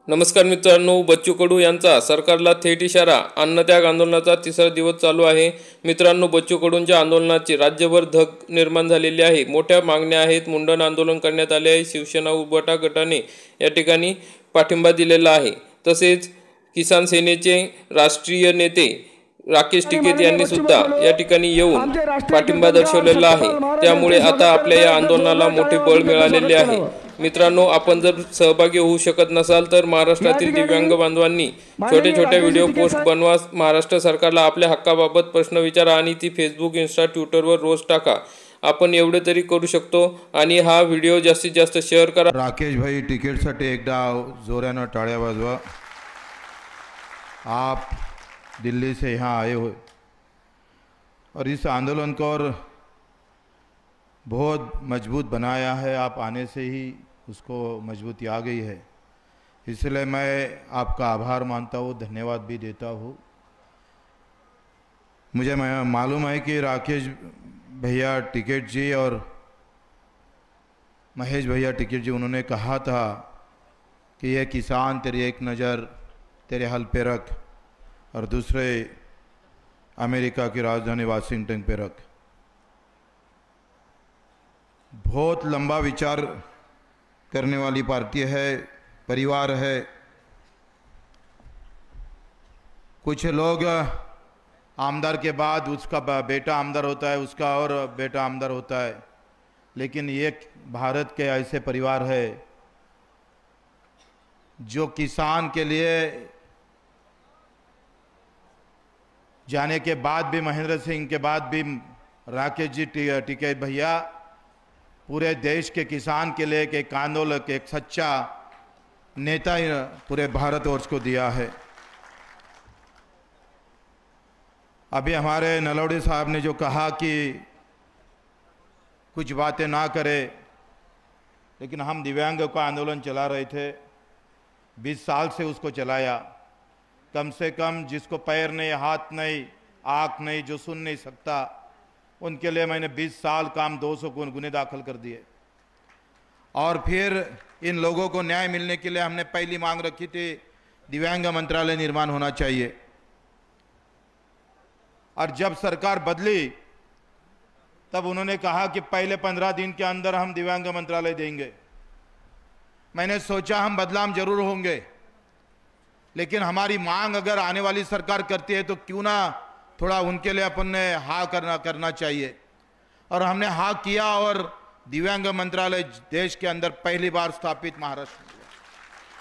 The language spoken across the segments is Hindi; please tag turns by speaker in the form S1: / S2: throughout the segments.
S1: नमस्कार मित्रांनो, बच्चू कडू यांचा सरकारला थेट इशारा. अन्नत्याग आंदोलनाचा तिसरा दिवस चालू आहे. मित्रांनो, बच्चू कडूंच्या आंदोलनाची राज्यभर धग निर्माण झालेली आहे. मोठ्या मागण्या आहेत. मुंडन आंदोलन करण्यात आले आहे. शिवसेना उभाटा गटाने या ठिकाणी पाठिंबा दिलेला आहे. तसेच किसान सेनेचे राष्ट्रीय नेते राकेश टिकैत यांनी सुद्धा या ठिकाणी येऊन पाठिंबा दर्शवलेला आहे. त्यामुळे आता आपल्या या आंदोलनाला मोठे बळ मिळालेले आहे. मित्रांनो, आपण जर सहभागी होऊ शकत नसाल तर महाराष्ट्रातील दिव्यांग बांधवांनी छोटे छोटे व्हिडिओ पोस्ट बनवा. महाराष्ट्र सरकारला आपल्या हक्काबाबत प्रश्न विचारा आणि ती फेसबुक, इंस्टा, ट्विटरवर रोज टाका. आपण एवढे तरी करू शकतो. आणि हा व्हिडिओ जास्तीत जास्त शेअर करा.
S2: राकेश भाई टिकैतसाठी एकदा जोरानं टाळ्या वाजवा. आप दिल्ली से यहाँ आए हो और इस आंदोलन को और बहुत मजबूत बनाया है. आप आने से ही उसको मजबूती आ गई है, इसलिए मैं आपका आभार मानता हूँ, धन्यवाद भी देता हूँ. मुझे मालूम है कि राकेश भैया टिकैत जी और महेश भैया टिकैत जी, उन्होंने कहा था कि ये किसान तेरी एक नज़र तेरे हल पे रख और दूसरे अमेरिका की राजधानी वाशिंगटन पे रख. बहुत लंबा विचार करने वाली पार्टी है, परिवार है. कुछ लोग आमदार के बाद उसका बेटा आमदार होता है, उसका और बेटा आमदार होता है, लेकिन ये भारत के ऐसे परिवार है जो किसान के लिए जाने के बाद भी, महेंद्र सिंह के बाद भी राकेश जी टिकैत भैया पूरे देश के किसान के लिए एक आंदोलक, एक सच्चा नेता ही पूरे भारतवर्ष को दिया है. अभी हमारे नलौड़ी साहब ने जो कहा कि कुछ बातें ना करें, लेकिन हम दिव्यांग का आंदोलन चला रहे थे. 20 साल से उसको चलाया. कम से कम जिसको पैर नहीं, हाथ नहीं, आँख नहीं, जो सुन नहीं सकता, उनके लिए मैंने 20 साल काम 200 गुने दाखिल कर दिए. और फिर इन लोगों को न्याय मिलने के लिए हमने पहली मांग रखी थी, दिव्यांग मंत्रालय निर्माण होना चाहिए. और जब सरकार बदली तब उन्होंने कहा कि पहले 15 दिन के अंदर हम दिव्यांग मंत्रालय देंगे. मैंने सोचा हम बदलाव जरूर होंगे, लेकिन हमारी मांग अगर आने वाली सरकार करती है तो क्यों ना थोड़ा उनके लिए अपन ने हाँ करना चाहिए. और हमने हाँ किया और दिव्यांग मंत्रालय देश के अंदर पहली बार स्थापित महाराष्ट्र में.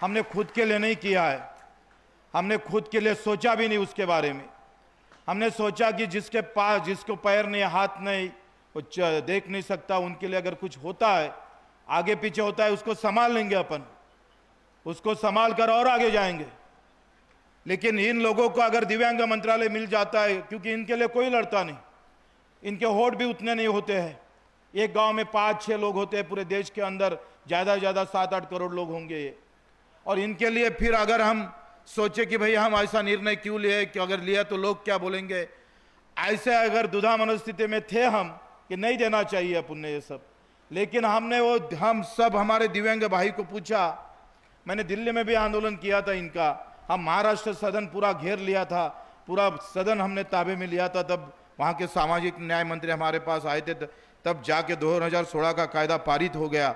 S2: हमने खुद के लिए नहीं किया है, हमने खुद के लिए सोचा भी नहीं उसके बारे में. हमने सोचा कि जिसके पास, जिसको पैर नहीं, हाथ नहीं, कुछ देख नहीं सकता, उनके लिए अगर कुछ होता है, आगे पीछे होता है, उसको संभाल लेंगे अपन, उसको संभाल कर और आगे जाएंगे. लेकिन इन लोगों को अगर दिव्यांग मंत्रालय मिल जाता है, क्योंकि इनके लिए कोई लड़ता नहीं, इनके वोट भी उतने नहीं होते हैं. एक गांव में 5-6 लोग होते हैं, पूरे देश के अंदर ज़्यादा से ज़्यादा 7-8 करोड़ लोग होंगे ये. और इनके लिए फिर अगर हम सोचे कि भाई हम ऐसा निर्णय क्यों लिए, कि अगर लिया तो लोग क्या बोलेंगे, ऐसे अगर दुधा मनस्थिति में थे हम कि नहीं देना चाहिए अपन ने ये सब. लेकिन हमने वो, हम सब हमारे दिव्यांग भाई को पूछा. मैंने दिल्ली में भी आंदोलन किया था इनका. हम महाराष्ट्र सदन पूरा घेर लिया था, पूरा सदन हमने ताबे में लिया था. तब वहाँ के सामाजिक न्याय मंत्री हमारे पास आए थे, तब जाके 2016 का कायदा पारित हो गया.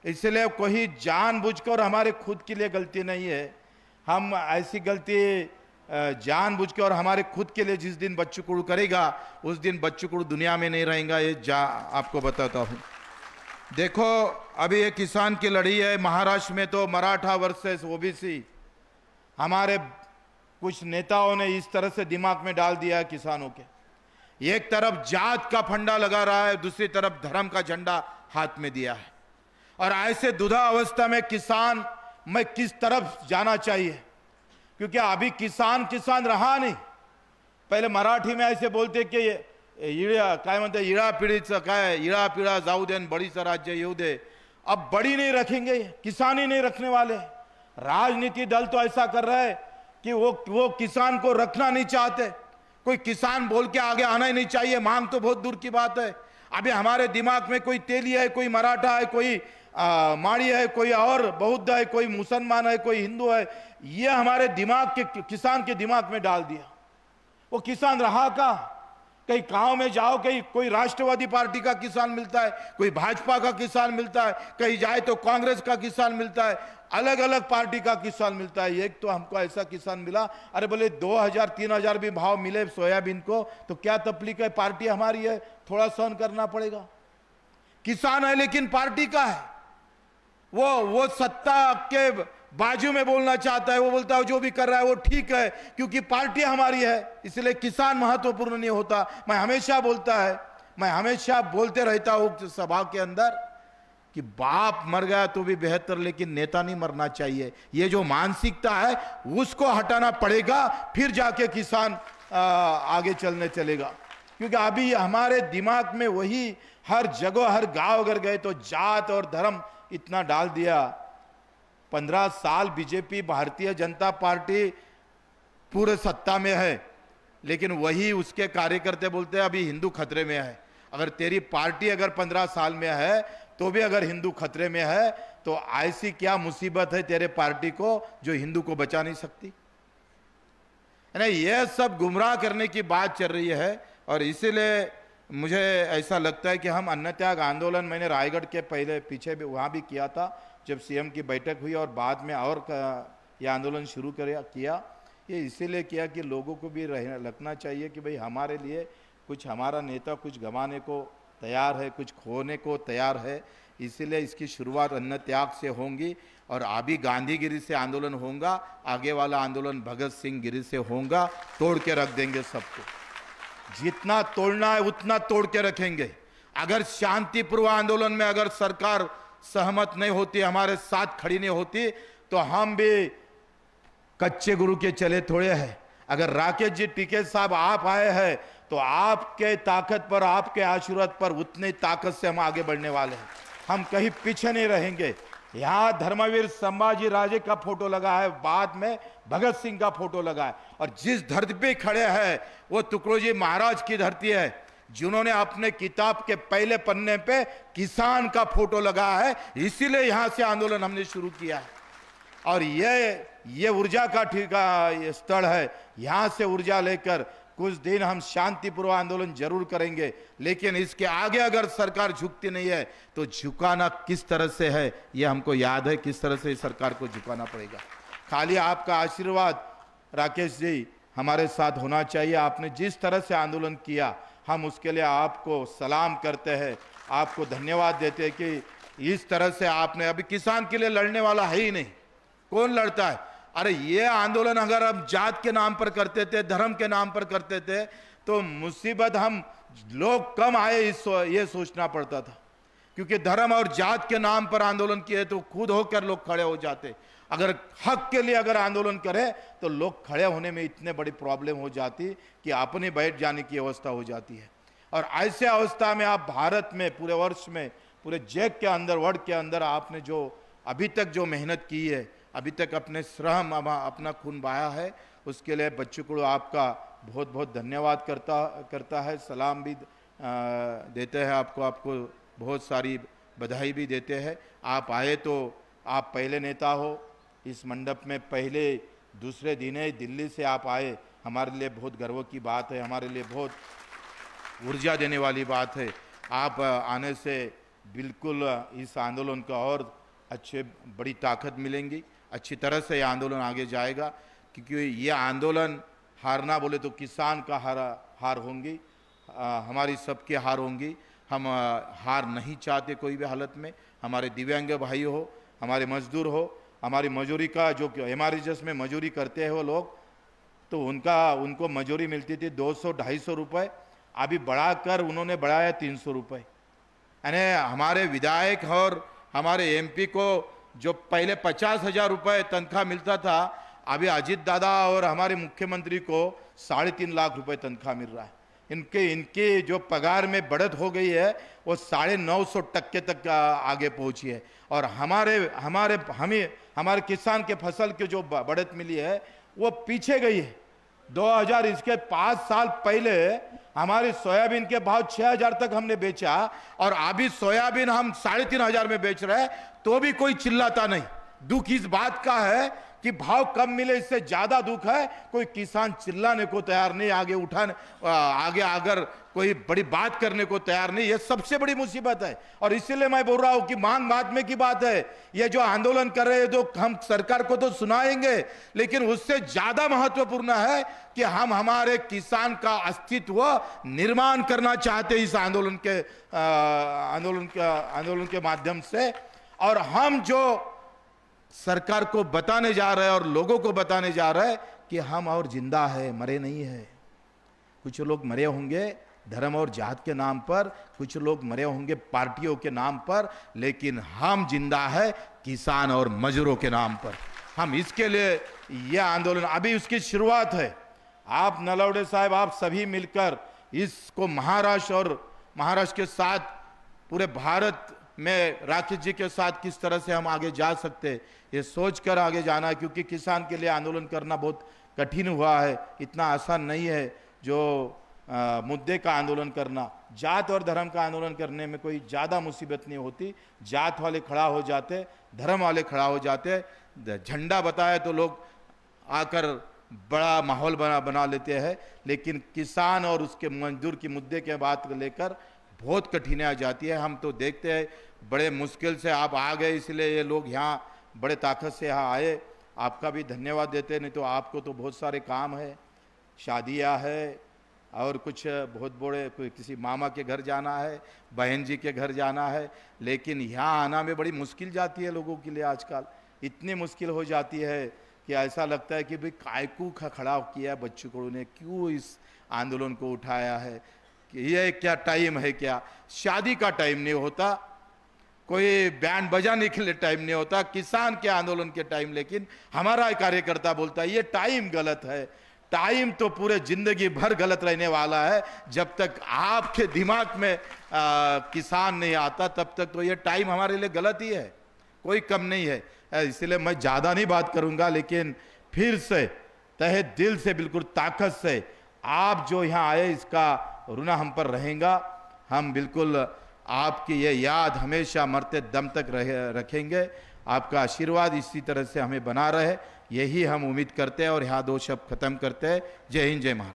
S2: इसलिए कोई जानबूझकर हमारे खुद के लिए गलती नहीं है. हम ऐसी गलती जानबूझकर और हमारे खुद के लिए जिस दिन बच्चू कडू करेगा, उस दिन बच्चू कडू दुनिया में नहीं रहेगा, ये आपको बताता हूँ. देखो, अभी ये किसान की लड़ाई है. महाराष्ट्र में तो मराठा वर्सेस ओबीसी, हमारे कुछ नेताओं ने इस तरह से दिमाग में डाल दिया है किसानों के. एक तरफ जात का फंडा लगा रहा है, दूसरी तरफ धर्म का झंडा हाथ में दिया है. और ऐसे दुधा अवस्था में किसान में किस तरफ जाना चाहिए, क्योंकि अभी किसान रहा नहीं. पहले मराठी में ऐसे बोलते कि काय म्हणते, इळा पिढीचं काय, इळा पिढा जाऊ दे, बडीचं राज्य येऊ दे. अब बड़ी नहीं रखेंगे, किसान ही नहीं रखने वाले. राजनीति दल तो ऐसा कर रहा है कि वो किसान को रखना नहीं चाहते. कोई किसान बोल के आगे आना ही नहीं चाहिए. मांग तो बहुत दूर की बात है. अभी हमारे दिमाग में कोई तेली है, कोई मराठा है, कोई माड़ी है, कोई और बौद्ध है, कोई मुसलमान है, कोई हिंदू है, ये हमारे दिमाग के किसान के दिमाग में डाल दिया। वो किसान रहा का? कहीं गांव में जाओ, कहीं कोई राष्ट्रवादी पार्टी का किसान मिलता है, कोई भाजपा का किसान मिलता है, कहीं जाए तो कांग्रेस का किसान मिलता है, अलग अलग पार्टी का किसान मिलता है। एक तो हमको ऐसा किसान मिला, अरे बोले 2000-3000 भी भाव मिले सोयाबीन को तो क्या तकलीफ है, पार्टी हमारी है, थोड़ा सहन करना पड़ेगा। किसान है लेकिन पार्टी का है, वो सत्ता के बाजू में बोलना चाहता है, वो बोलता है जो भी कर रहा है वो ठीक है क्योंकि पार्टी हमारी है, इसलिए किसान महत्वपूर्ण नहीं होता। मैं हमेशा बोलते रहता हूं सभा के अंदर कि बाप मर गया तो भी बेहतर, लेकिन नेता नहीं मरना चाहिए। ये जो मानसिकता है उसको हटाना पड़ेगा, फिर जाके किसान आगे चलेगा। क्योंकि अभी हमारे दिमाग में वही हर जगह, हर गांव अगर गए तो जात और धर्म इतना डाल दिया। 15 साल बीजेपी, भारतीय जनता पार्टी पूरे सत्ता में है, लेकिन वही उसके कार्यकर्ता बोलते हैं अभी हिंदू खतरे में है। अगर तेरी पार्टी अगर 15 साल में है तो भी अगर हिंदू खतरे में है तो ऐसी क्या मुसीबत है तेरे पार्टी को जो हिंदू को बचा नहीं सकती? यह सब गुमराह करने की बात चल रही है। और इसीलिए मुझे ऐसा लगता है कि हम अन्न त्याग आंदोलन, मैंने रायगढ़ के पीछे भी वहाँ भी किया था जब सीएम की बैठक हुई, और बाद में और ये आंदोलन शुरू किया। ये इसीलिए किया कि लोगों को भी लगना चाहिए कि भाई हमारे लिए कुछ, हमारा नेता कुछ गंवाने को तैयार है, कुछ खोने को तैयार है। इसीलिए इसकी शुरुआत अन्न त्याग से होंगी और अभी गांधीगिरी से आंदोलन होगा, आगे वाला आंदोलन भगत सिंह गिरी से होगा। तोड़ के रख देंगे सबको, जितना तोड़ना है उतना तोड़ के रखेंगे। अगर शांतिपूर्व आंदोलन में अगर सरकार सहमत नहीं होती, हमारे साथ खड़ी नहीं होती, तो हम भी कच्चे गुरु के चले थोड़े हैं। अगर राकेश जी टिकैत साहब आप आए हैं तो आपके ताकत पर, आपके आशीर्वाद पर उतनी ताकत से हम आगे बढ़ने वाले हैं। हम कहीं पीछे नहीं रहेंगे। यहाँ धर्मवीर संभाजी राजे का फोटो लगा है, बाद में भगत सिंह का फोटो लगा है, और जिस धरती पे खड़े हैं वो तुकडोजी महाराज की धरती है, जिन्होंने अपने किताब के पहले पन्ने पे किसान का फोटो लगा है। इसीलिए यहाँ से आंदोलन हमने शुरू किया है। और ये ऊर्जा का स्थल है। यहाँ से ऊर्जा लेकर कुछ दिन हम शांतिपूर्वक आंदोलन जरूर करेंगे, लेकिन इसके आगे अगर सरकार झुकती नहीं है तो झुकाना किस तरह से है ये हमको याद है, किस तरह से सरकार को झुकाना पड़ेगा। खाली आपका आशीर्वाद राकेश जी हमारे साथ होना चाहिए। आपने जिस तरह से आंदोलन किया, हम उसके लिए आपको सलाम करते हैं, आपको धन्यवाद देते हैं कि इस तरह से आपने, अभी किसान के लिए लड़ने वाला है ही नहीं, कौन लड़ता है? अरे ये आंदोलन अगर हम जात के नाम पर करते थे, धर्म के नाम पर करते थे तो मुसीबत हम लोग कम आए ये सोचना पड़ता था। क्योंकि धर्म और जात के नाम पर आंदोलन किए तो खुद होकर लोग खड़े हो जाते। अगर हक के लिए अगर आंदोलन करें तो लोग खड़े होने में इतने बड़ी प्रॉब्लम हो जाती कि अपने बैठ जाने की अवस्था हो जाती है। और ऐसे अवस्था में आप भारत में पूरे वर्ष में, पूरे जग के अंदर, वर्ल्ड के अंदर आपने जो अभी तक जो मेहनत की है, अभी तक अपने श्रम, अपना खून बहाया है, उसके लिए बच्चों को आपका बहुत बहुत धन्यवाद करता है, सलाम भी देते हैं आपको बहुत सारी बधाई भी देते हैं। आप आए तो आप पहले नेता हो इस मंडप में, पहले दूसरे दिन है, दिल्ली से आप आए, हमारे लिए बहुत गर्व की बात है, हमारे लिए बहुत ऊर्जा देने वाली बात है। आप आने से बिल्कुल इस आंदोलन का और अच्छे बड़ी ताकत मिलेंगी, अच्छी तरह से ये आंदोलन आगे जाएगा। क्योंकि ये आंदोलन हारना बोले तो किसान का हार होंगी, हमारी सबकी हार होंगी। हम हार नहीं चाहते कोई भी हालत में। हमारे दिव्यांग भाई हो, हमारे मजदूर हो, हमारी मजूरी का जो एमआरएचएस में मजूरी करते हैं वो लोग, तो उनको मजूरी मिलती थी 200-250 रुपये, अभी बढ़ाकर उन्होंने बढ़ाया 300 रुपये। यानी हमारे विधायक और हमारे एमपी को जो पहले 50,000 रुपये तनख्वाह मिलता था, अभी अजीत दादा और हमारे मुख्यमंत्री को 3.5 लाख रुपए तनख्वाह मिल रहा है। इनके जो पगार में बढ़त हो गई है वो 950% तक आगे पहुंची है। और हमारे किसान के फसल की जो बढ़त मिली है वो पीछे गई है। 2000 इसके 5 साल पहले हमारी सोयाबीन के भाव 6000 तक हमने बेचा और अभी सोयाबीन हम 3500 में बेच रहे हैं, तो भी कोई चिल्लाता नहीं। दुख इस बात का है कि भाव कम मिले, इससे ज्यादा दुख है कोई किसान चिल्लाने को तैयार नहीं, आगे अगर कोई बड़ी बात करने को तैयार नहीं। ये सबसे बड़ी मुसीबत है। और इसीलिए मैं बोल रहा हूं कि मांग महात्मे की बात है। ये जो आंदोलन कर रहे हैं, जो हम सरकार को तो सुनाएंगे, लेकिन उससे ज्यादा महत्वपूर्ण है कि हम हमारे किसान का अस्तित्व निर्माण करना चाहते हैं इस आंदोलन के माध्यम से। और हम जो सरकार को बताने जा रहे हैं और लोगों को बताने जा रहे हैं कि हम और जिंदा है, मरे नहीं है। कुछ लोग मरे होंगे धर्म और जात के नाम पर, कुछ लोग मरे होंगे पार्टियों के नाम पर, लेकिन हम जिंदा है किसान और मजदूरों के नाम पर। हम इसके लिए यह आंदोलन, अभी उसकी शुरुआत है। आप नलवड़े साहब, आप सभी मिलकर इसको महाराष्ट्र के साथ, पूरे भारत में राकेश जी के साथ किस तरह से हम आगे जा सकते, ये सोचकर आगे जाना है। क्योंकि किसान के लिए आंदोलन करना बहुत कठिन हुआ है, इतना आसान नहीं है जो मुद्दे का आंदोलन करना। जात और धर्म का आंदोलन करने में कोई ज़्यादा मुसीबत नहीं होती। जात वाले खड़ा हो जाते, धर्म वाले खड़ा हो जाते, झंडा बताए तो लोग आकर बड़ा माहौल बना लेते हैं। लेकिन किसान और उसके मजदूर की मुद्दे के बात को लेकर बहुत कठिनाई जाती है। हम तो देखते हैं बड़े मुश्किल से आप आ गए, इसलिए ये लोग यहाँ बड़े ताकत से यहाँ आए। आपका भी धन्यवाद देते, नहीं तो आपको तो बहुत सारे काम है, शादियाँ है और कुछ बहुत बड़े, कोई किसी मामा के घर जाना है, बहन जी के घर जाना है। लेकिन यहाँ आना में बड़ी मुश्किल जाती है लोगों के लिए। आजकल इतनी मुश्किल हो जाती है कि ऐसा लगता है कि भाई कायकू खड़ा किया बच्चों को ने, क्यों इस आंदोलन को उठाया है, कि ये क्या टाइम है, क्या शादी का टाइम नहीं होता, कोई बैंड बजाने के लिए टाइम नहीं होता, किसान के आंदोलन के टाइम। लेकिन हमारा कार्यकर्ता बोलता है ये टाइम गलत है। टाइम तो पूरे जिंदगी भर गलत रहने वाला है। जब तक आपके दिमाग में किसान नहीं आता, तब तक तो ये टाइम हमारे लिए गलत ही है, कोई कम नहीं है। इसलिए मैं ज़्यादा नहीं बात करूंगा, लेकिन फिर से तहे दिल से, बिल्कुल ताकत से, आप जो यहाँ आए इसका ऋण हम पर रहेगा। हम बिल्कुल आपकी ये याद हमेशा मरते दम तक रखेंगे। आपका आशीर्वाद इसी तरह से हमें बना रहे, यही हम उम्मीद करते हैं। और यहाँ 2 शब्द खत्म करते हैं। जय हिंद, जय महाराष्ट्र।